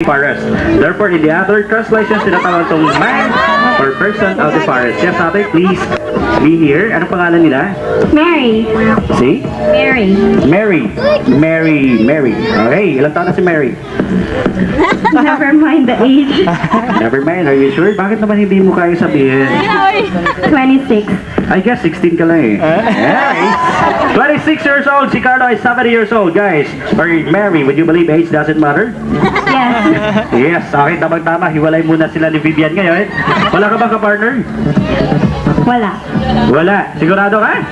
forest. Therefore, in the other translation, sinatawag itong man or person of the forest. Yes, ate, please be here. Anong pangalan nila? Mary. See? Mary. Mary. Okay, ilang taon na si Mary? Never mind the age. Never mind, are you sure? Bakit naman hindi mo kaya sabihin? 26. I guess 16 ka lang eh. Yeah, 26 years old, si Carlo is 70 years old, guys. Or Mary, would you believe age doesn't matter? Yes. Yes, okay, tamang-tama. Hiwalay muna sila ni Vivian ngayon. Wala ka bang ka-partner? Wala. Wala. Sigurado ka?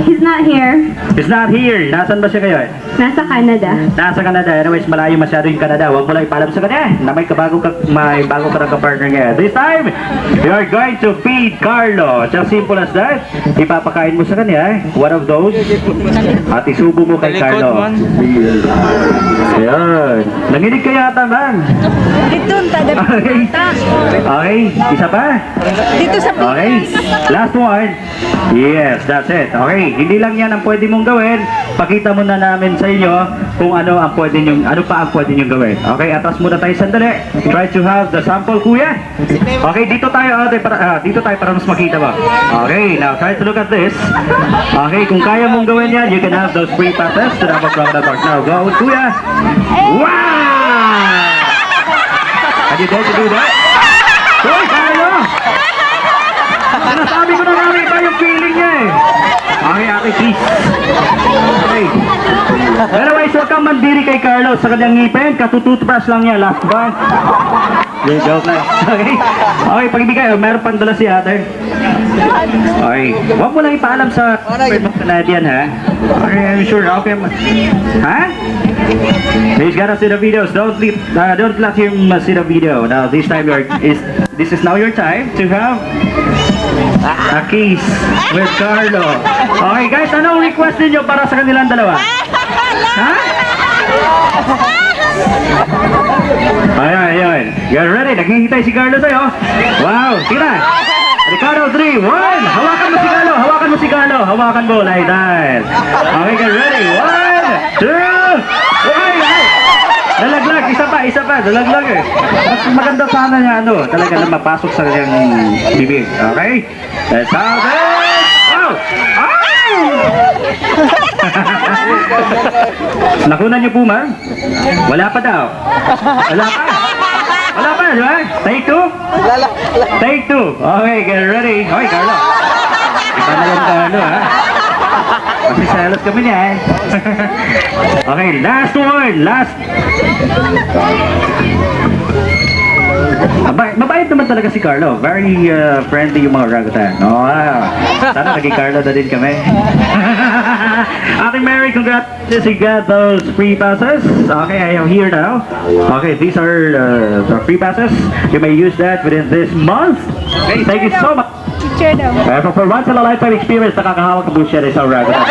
He's not here. He's not here. Nasaan ba siya ngayon? Nasa Canada. Nasa Canada. Anyways, malayo masyado yung Canada. Huwag mo lang ipalam sa kanya na may bago ka ng ka-partner ngayon. This time, you are going to feed Carlo. Just simple as that. Ipapakain mo sa kanya. One of those. At isubo mo kay Carlo. Ayan. Nanginig ka yata, man. Dito, Okay. Okay. Isa pa. Dito sa Okay. Last one. Yes, that's it. Okay. Hindi lang yan ang pwede mong gawin. Pakita mo na namin sa inyo kung ano pa ang pwede nyong gawin. Okay, atas muna tayo sandali. Try to have the sample, kuya. Okay, dito tayo para mas makita ba. Okay, now try to look at this. Okay, kung kaya mong gawin yan, you can have those free passes to the Crocodile Park. Now, go, kuya. Wow! Are you dare to do that? Hoy, Carlo! Sinasabi ko na namin iba yung feeling niya eh. Okay, ate, please. Okay. Anyways, huwag kang mandiri kay Carlo sa kanyang ngipin. Katututbrush lang niya. Last one. Yung joke lang. Okay. Okay, pag-ibigay. Meron pang dala si ate. Okay. Huwag mo lang ipaalam sa Canadian, ha? Okay, I'm sure. Okay. Ha? He's gotta see the videos. Don't let him see the video. Now, this time this is now your time to have a kiss with Carlo. Okay, guys, anong request niyo para sa kanilang dalawa? Ha? Ayun. You're ready? Naghihintay si Carlo sa'yo. Wow, sige na. Ricardo, 3, 1. Hawakan mo si Carlo. Hawakan mo, like that. Okay, get ready. 1, 2, 1. Dalaglag, isa pa, dalaglag eh. Mas maganda sana niya, talaga na mapasok sa kanyang bibig. Okay? Let's have it! Oh! Nakunan niyo po, ma'am? Wala pa daw. Wala pa, di ba? Take 2? Take 2. Okay, get ready. Okay, Carlo. Iba na yung Carlo, ha? Kasi salos kami niyan. Okay, last one. Mabait naman talaga si Carlo. Very friendly yung mga orangutan. Oh, wow. Sana naging Carlo na din kami. Ate Mary, congrats. You got those free passes. Okay, I am here now. Okay, these are the free passes. You may use that within this month. Okay, thank you so much. Picture daw. For once in a lifetime experience, nakakahawak ng bullshit sa orangutan.